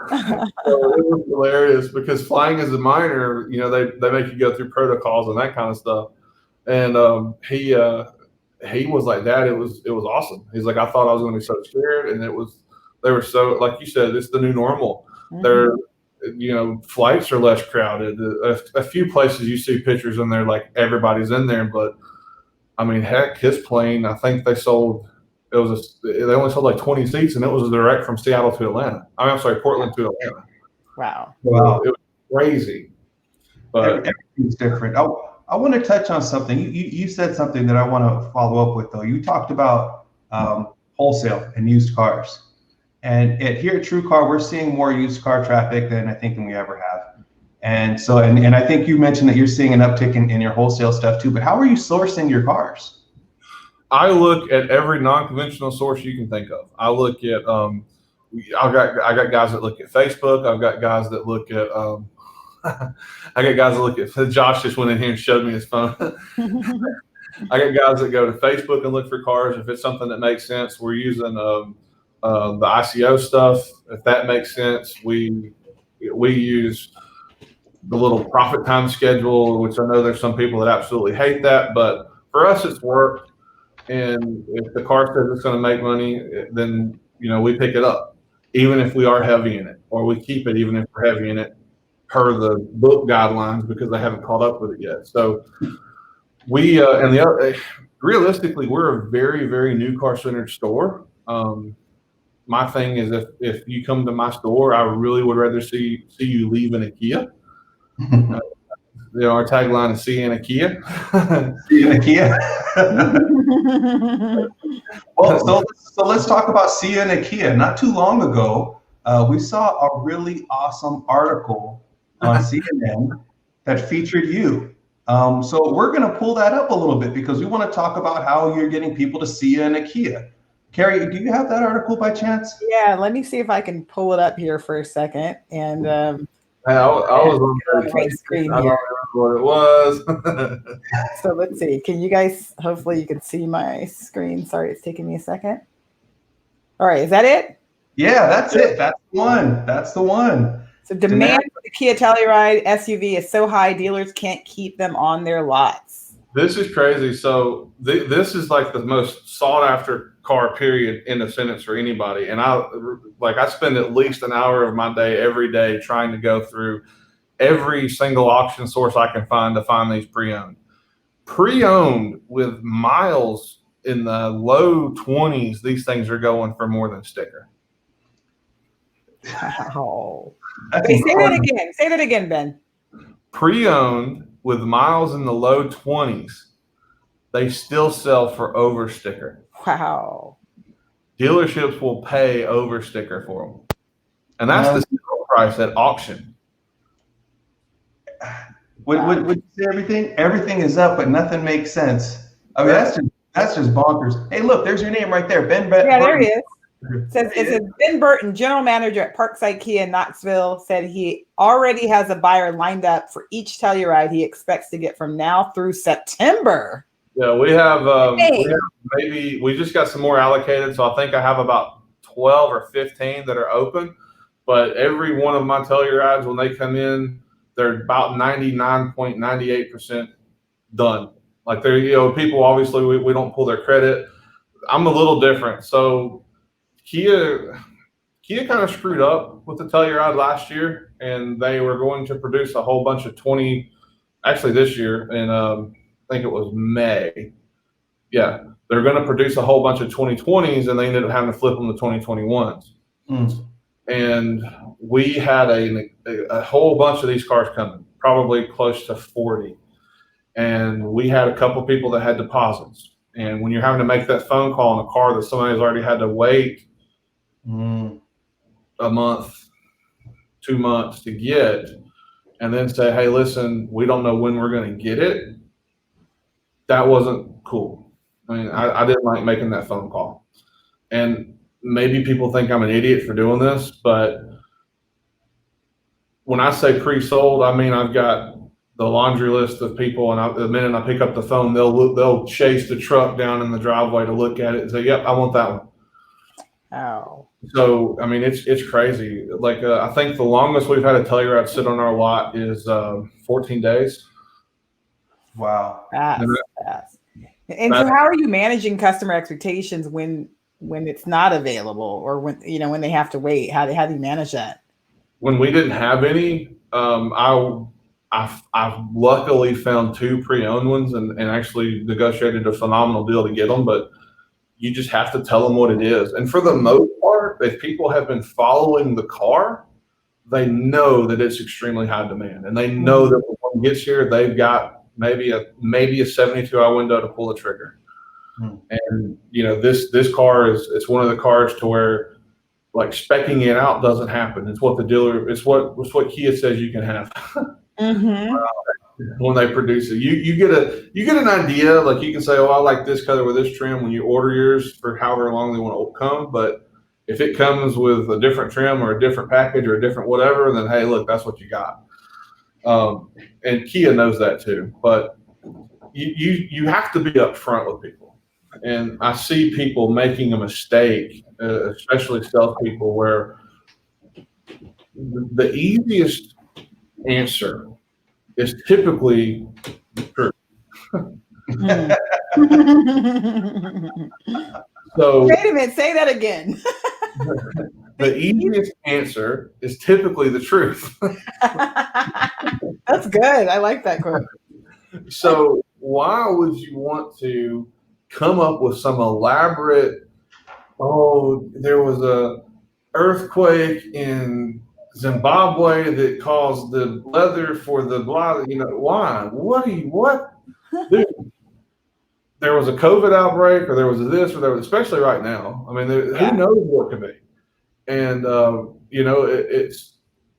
so it was hilarious, because flying as a minor, you know, they make you go through protocols and that kind of stuff. And he was like, Dad, it was awesome. He's like, I thought I was going to be so scared, and they were so, like you said, it's the new normal. They're, you know, flights are less crowded. A few places you see pictures in there like everybody's in there, but I mean, heck, his plane, I think they only sold like 20 seats, and it was direct from Seattle to Atlanta. I'm sorry, Portland to Atlanta. Wow. Wow. It was crazy. But everything's different. I want to touch on something. You said something that I want to follow up with, though. You talked about wholesale and used cars. And here at TrueCar, we're seeing more used car traffic than we ever have. And so, and I think you mentioned that you're seeing an uptick in your wholesale stuff too, but how are you sourcing your cars? I look at every non-conventional source you can think of. I look at, I got guys that look at Facebook. I've got guys that look at, Josh just went in here and showed me his phone. I got guys that go to Facebook and look for cars. If it's something that makes sense, we're using the ICO stuff. If that makes sense, we use the little profit time schedule, which I know there's some people that absolutely hate that, but for us, it's work. And if the car says it's going to make money, then, you know, we pick it up, even if we are heavy in it, or we keep it even if we're heavy in it, per the book guidelines, because they haven't caught up with it yet. So we realistically, we're a very, very new car centered store. My thing is, if you come to my store, I really would rather see you leave in a Kia. our tagline is "See you in a Kia." See you in a Kia. Well, so let's talk about See you in a Kia. Not too long ago, we saw a really awesome article on CNN that featured you. So we're going to pull that up a little bit because we want to talk about how you're getting people to see you in a Kia. Carrie, do you have that article by chance? Yeah, let me see if I can pull it up here for a second. And I was on my screen I here. don't remember what it was. So let's see. Can you guys, hopefully you can see my screen. Sorry, it's taking me a second. All right, is that it? Yeah, that's it. That's the one. That's the one. So demand for the Kia Telluride SUV is so high, dealers can't keep them on their lots. This is crazy. So this is like the most sought after car, period, in a sentence for anybody. And I spend at least an hour of my day every day trying to go through every single auction source I can find to find these pre-owned. Pre-owned with miles in the low 20s, these things are going for more than sticker. Wow. Wait, say that again. Say that again, Ben. Pre-owned with miles in the low 20s, they still sell for over sticker. Wow. Dealerships will pay over sticker for them. And that's the sale price at auction. Would you say everything? Everything is up, but nothing makes sense. I mean, that's just bonkers. Hey, look, there's your name right there, Ben. Yeah, there he is. It says Ben Burton, general manager at Parkside Kia in Knoxville, said he already has a buyer lined up for each Telluride he expects to get from now through September. Yeah, we just got some more allocated. So I think I have about 12 or 15 that are open. But every one of my Tellurides, when they come in, they're about 99.98% done. Like people obviously we don't pull their credit. I'm a little different. So Kia kind of screwed up with the Telluride last year, and they were going to produce a whole bunch of this year, and I think it was May. Yeah, they're going to produce a whole bunch of 2020s, and they ended up having to flip them to 2021s. And we had a whole bunch of these cars coming, probably close to 40. And we had a couple people that had deposits. And when you're having to make that phone call on a car that somebody's already had to wait a month, 2 months to get, and then say, hey, listen, we don't know when we're going to get it, that wasn't cool. I mean, I didn't like making that phone call. And maybe people think I'm an idiot for doing this, but when I say pre-sold, I mean I've got the laundry list of people, and the minute I pick up the phone, they'll chase the truck down in the driveway to look at it and say, yep, I want that one. Oh. So, I mean, it's crazy. Like, I think the longest we've had a Telluride sit on our lot is 14 days. Wow. Fast. And so how are you managing customer expectations when it's not available, or when they have to wait? How do you manage that? When we didn't have any, I've luckily found 2 pre-owned ones and actually negotiated a phenomenal deal to get them, but you just have to tell them what it is. And for the most part, if people have been following the car, they know that it's extremely high demand, and they know that when one gets here, they've got maybe a 72-hour window to pull the trigger. And this car it's one of the cars to where, like, speccing it out doesn't happen. It's what it's what Kia says you can have. When they produce it, you get an idea. Like, you can say, oh, I like this color with this trim when you order yours for however long they want to come. But if it comes with a different trim or a different package or a different whatever, then hey, look, that's what you got. And Kia knows that too. But you have to be upfront with people. And I see people making a mistake, especially salespeople, where the easiest answer is typically true. So wait a minute, say that again. The easiest answer is typically the truth. That's good. I like that quote. So why would you want to come up with some elaborate, there was a earthquake in Zimbabwe that caused the leather for the blah. Why? What? Dude, there was a COVID outbreak, or there was this, or there was, especially right now. I mean, who knows what could be? And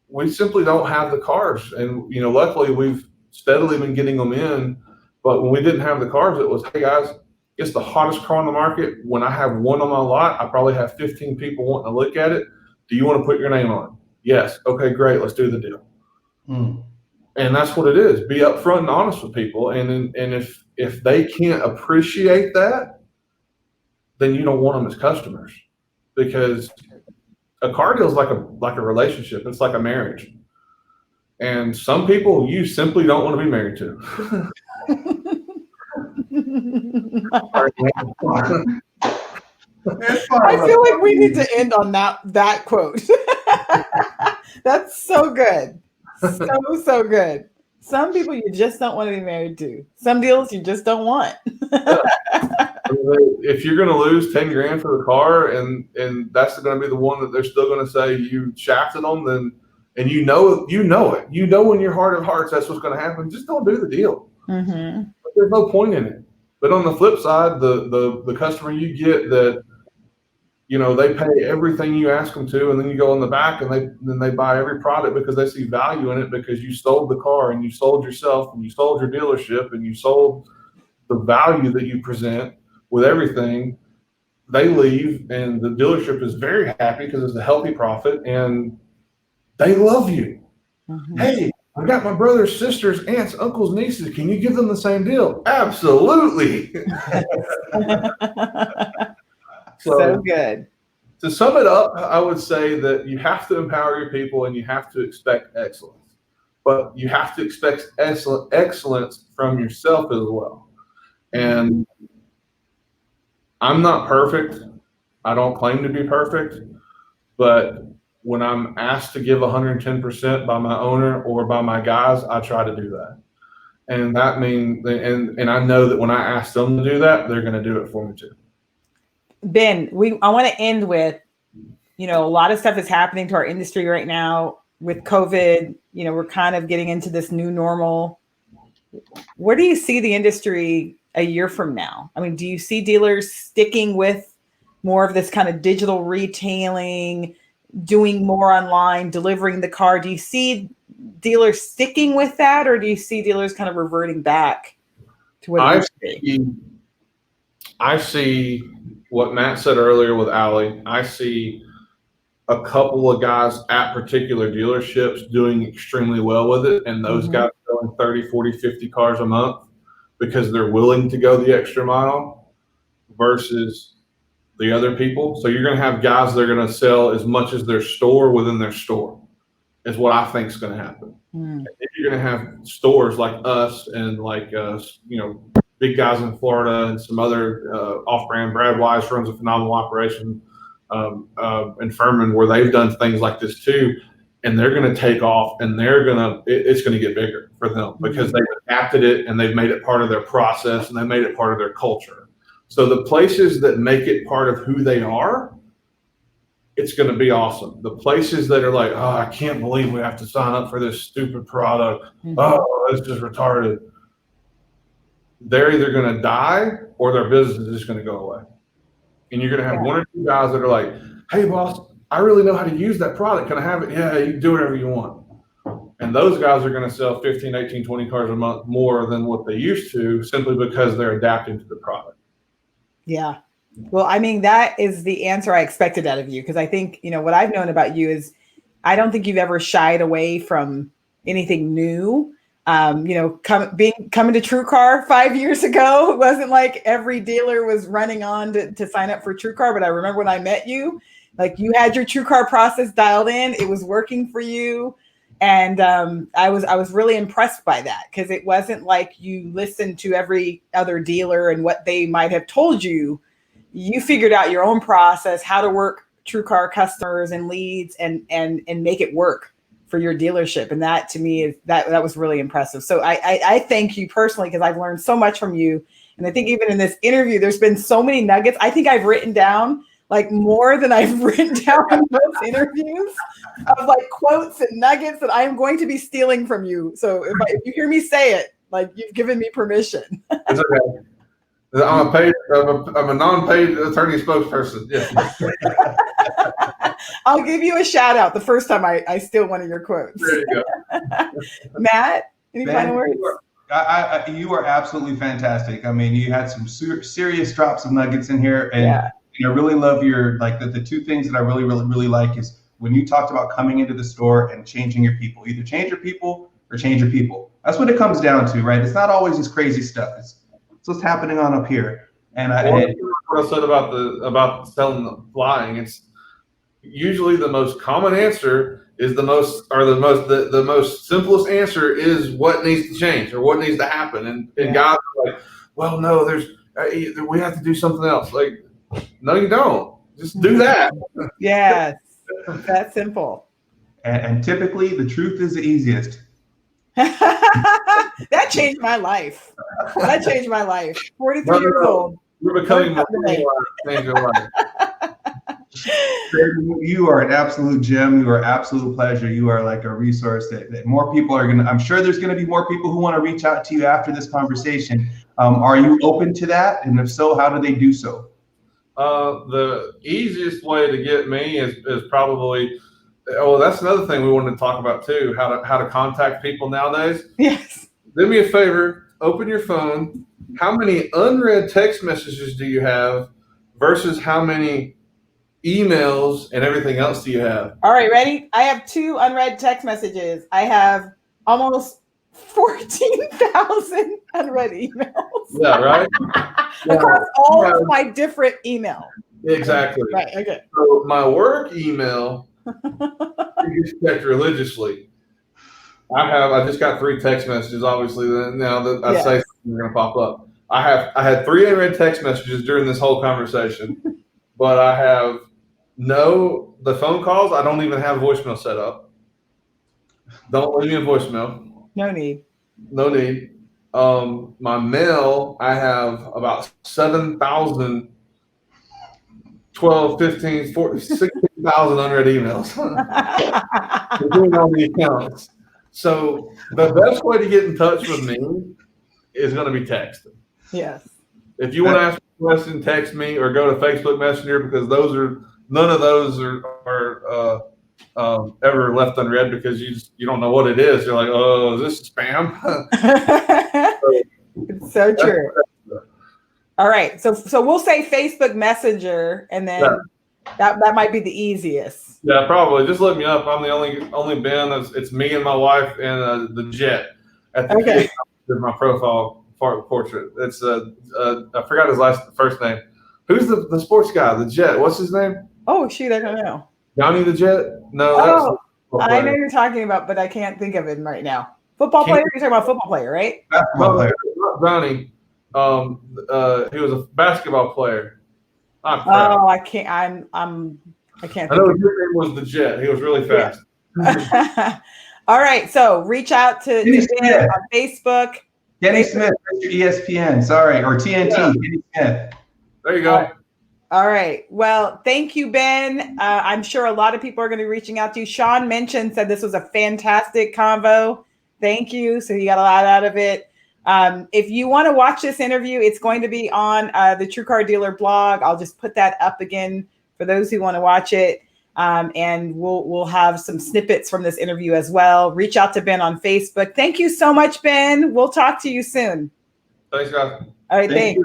we simply don't have the cars, and luckily we've steadily been getting them in. But when we didn't have the cars, it was, hey guys, it's the hottest car on the market. When I have one on my lot, I probably have 15 people wanting to look at it. Do you want to put your name on? Yes. Okay, great. Let's do the deal. And that's what it is. Be upfront and honest with people. And if they can't appreciate that, then you don't want them as customers, because a car deal is like a relationship. It's like a marriage. And some people you simply don't want to be married to. I feel like we need to end on that quote. That's so good. So good. Some people you just don't want to be married to. Some deals you just don't want. If you're going to lose 10 grand for the car, and that's going to be the one that they're still going to say you shafted them, then, and you know it. In your heart of hearts that's what's going to happen. Just don't do the deal. There's no point in it. But on the flip side, the customer you get that, they pay everything you ask them to, and then you go in the back and they buy every product because they see value in it, because you sold the car and you sold yourself and you sold your dealership and you sold the value that you present with everything. They leave and the dealership is very happy because it's a healthy profit and they love you. Hey, I got my brother's sisters, aunts, uncles, nieces. Can you give them the same deal? Absolutely. So good. To sum it up, I would say that you have to empower your people and you have to expect excellence, but you have to expect excellence from yourself as well. And I'm not perfect. I don't claim to be perfect, but when I'm asked to give 110% by my owner or by my guys, I try to do that. And that means, and I know that when I ask them to do that, they're going to do it for me too. Ben, I want to end with, a lot of stuff is happening to our industry right now with COVID. We're kind of getting into this new normal. Where do you see the industry a year from now? I mean, do you see dealers sticking with more of this kind of digital retailing, doing more online, delivering the car? Do you see dealers sticking with that, or do you see dealers kind of reverting back to what it used to be? I see what Matt said earlier with Allie. I see a couple of guys at particular dealerships doing extremely well with it, and those guys selling 30, 40, 50 cars a month because they're willing to go the extra mile versus the other people. So you're going to have guys that are going to sell as much as their store within their store is what I think is going to happen. And then you're going to have stores like us and like big guys in Florida and some other off-brand. Brad Wise runs a phenomenal operation in Furman where they've done things like this too, and they're going to take off, and it's going to get bigger for them because they've adapted it and they've made it part of their process and they made it part of their culture. So the places that make it part of who they are, it's going to be awesome. The places that are like, oh, I can't believe we have to sign up for this stupid product. Oh, it's just retarded. They're either going to die or their business is just going to go away. And you're going to have one or two guys that are like, hey, boss, I really know how to use that product. Can I have it? Yeah, you can do whatever you want. And those guys are going to sell 15, 18, 20 cars a month more than what they used to simply because they're adapting to the product. Yeah. Well, I mean, that is the answer I expected out of you, because I think, what I've known about you is I don't think you've ever shied away from anything new. Coming to TrueCar 5 years ago, it wasn't like every dealer was running on to sign up for TrueCar. But I remember when I met you, like you had your TrueCar process dialed in, it was working for you. And I was really impressed by that, because it wasn't like you listened to every other dealer and what they might have told you. You figured out your own process, how to work TrueCar customers and leads and make it work for your dealership. And that to me that was really impressive. So I thank you personally, because I've learned so much from you. And I think even in this interview, there's been so many nuggets. I think I've written down like more than I've written down in most interviews of like quotes and nuggets that I'm going to be stealing from you. So if you hear me say it, like you've given me permission. It's okay. I'm a non-paid attorney spokesperson. Yes. I'll give you a shout out the first time I steal one of your quotes. There you go. Matt, any final words? You are absolutely fantastic. I mean, you had some serious drops of nuggets in here, and I really love your the two things that I really like is when you talked about coming into the store and changing your people. Either change your people or change your people. That's what it comes down to, right? It's not always this crazy stuff. It's what's happening on up here. And what I said about selling flying, it's usually the most common answer is the most simplest answer is what needs to change or what needs to happen. And guys are like, well, no, we have to do something else. Like, no, you don't. Just do that. Yes, that's simple. And typically the truth is the easiest. That changed my life. 43 years old. You're becoming more change your life. You are an absolute gem. You are an absolute pleasure. You are like a resource that more people are I'm sure there's gonna be more people who want to reach out to you after this conversation. Are you open to that? And if so, how do they do so? The easiest way to get me is probably, that's another thing we wanted to talk about too, how to contact people nowadays. Yes. Do me a favor, open your phone. How many unread text messages do you have versus how many emails and everything else do you have? All right, ready? I have 2 unread text messages. I have almost 14,000 unread emails. Yeah, right? Across all of my different emails. Exactly. Right, okay. So my work email is checked religiously. I just got 3 text messages, obviously. Now that I say something, they're going to pop up. I had 3 unread text messages during this whole conversation, but I have the phone calls. I don't even have voicemail set up. Don't leave me a voicemail. No need. My mail, I have about 7,000, 12, 15, 14, 16,000 unread emails. Doing all the accounts. So the best way to get in touch with me is going to be text. Yes. If you want to ask a question, text me or go to Facebook Messenger, because none of those are ever left unread because you don't know what it is. You're like, oh, is this spam? It's so true. All right, so we'll say Facebook Messenger, and then that might be the easiest. Yeah, probably. Just look me up. I'm the only Ben. It's me and my wife and the jet at the beginning of my profile portrait. It's I forgot his first name. Who's the sports guy? The jet. What's his name? Oh shoot, I don't know. Johnny the Jet? No. I know you're talking about, but I can't think of him right now. Football player? You're talking about football player, right? Basketball player. Not Johnny. He was a basketball player. I can't. I can't. I know his name was the Jet. He was really fast. Yeah. All right, so reach out to Ben on Facebook. Kenny Smith, ESPN. Sorry, or TNT. Yeah. Kenny Smith. There you go. All right. Well, thank you, Ben. I'm sure a lot of people are going to be reaching out to you. Sean said this was a fantastic convo. Thank you. So you got a lot out of it. If you want to watch this interview, it's going to be on the TrueCar Dealer blog. I'll just put that up again for those who want to watch it. And we'll have some snippets from this interview as well. Reach out to Ben on Facebook. Thank you so much, Ben. We'll talk to you soon. Thanks, guys. All right. Thanks.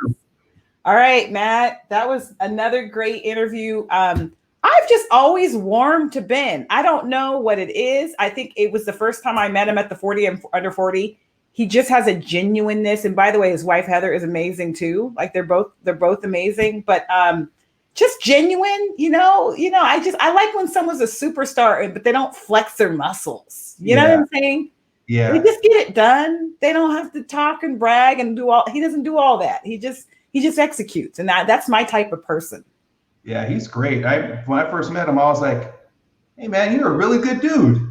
All right, Matt, that was another great interview. I've just always warmed to Ben. I don't know what it is. I think it was the first time I met him at the 40 and under 40. He just has a genuineness. And by the way, his wife, Heather, is amazing too. Like they're both amazing, but just genuine, I like when someone's a superstar, but they don't flex their muscles. You know what I'm saying? Yeah. They just get it done. They don't have to talk and brag and he doesn't do all that. He just executes. And that's my type of person. Yeah, he's great. When I first met him, I was like, hey man, you're a really good dude.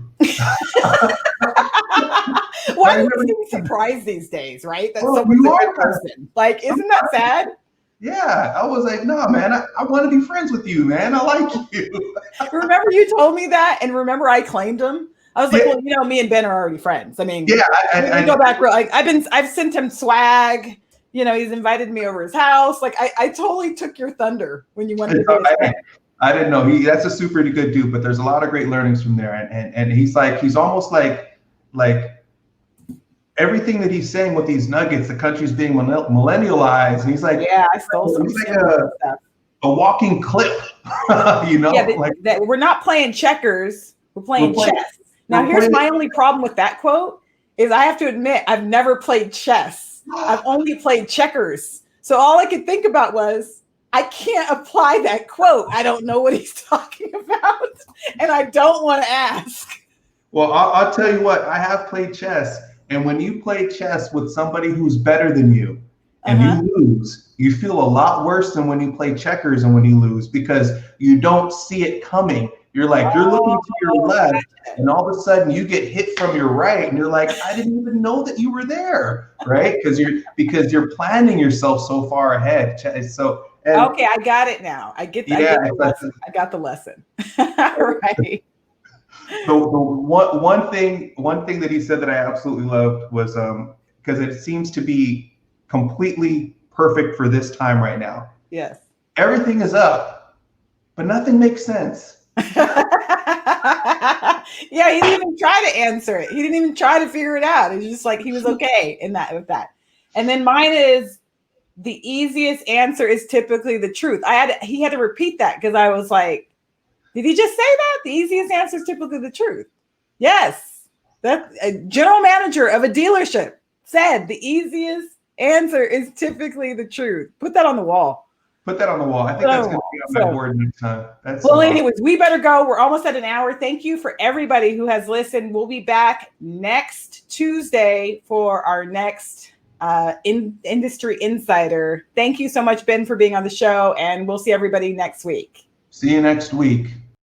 Why are you surprised these days, right? That someone's a good person. Like, isn't that sad? Yeah, I was like, no, man, I want to be friends with you, man. I like you. Remember you told me that, and remember I claimed him. I was like, Yeah, well, me and Ben are already friends. I mean, yeah, we go back real. Like I've sent him swag. He's invited me over his house. Like I totally took your thunder when you wanted to be his friend. I didn't know that's a super good dude, but there's a lot of great learnings from there. And he's almost like everything that he's saying with these nuggets, the country's being millennialized. And he's like, yeah, I stole some stuff. A walking clip, Yeah, we're not playing checkers. We're playing chess. Now, here's my only problem with that quote is I have to admit, I've never played chess. I've only played checkers. So all I could think about was, I can't apply that quote. I don't know what he's talking about, and I don't want to ask. Well, I'll tell you what, I have played chess. And when you play chess with somebody who's better than you and you lose, you feel a lot worse than when you play checkers and when you lose, because you don't see it coming. You're like, you're looking to your left, and all of a sudden you get hit from your right, and you're like, I didn't even know that you were there, right? Because you're planning yourself so far ahead. So okay, I got it now. I get the lesson. I got the lesson. Right. The one thing that he said that I absolutely loved was because it seems to be completely perfect for this time right now. Yes. Everything is up, but nothing makes sense. Yeah, he didn't even try to answer it. He didn't even try to figure it out. It was just like he was okay with that. And then mine is the easiest answer is typically the truth. He had to repeat that because I was like, did he just say that? The easiest answer is typically the truth. Yes. That a general manager of a dealership said the easiest answer is typically the truth. Put that on the wall. Put that on the wall. I think that's going to be on my board next time. Anyways, we better go. We're almost at an hour. Thank you for everybody who has listened. We'll be back next Tuesday for our next Industry Insider. Thank you so much, Ben, for being on the show, and we'll see everybody next week. See you next week.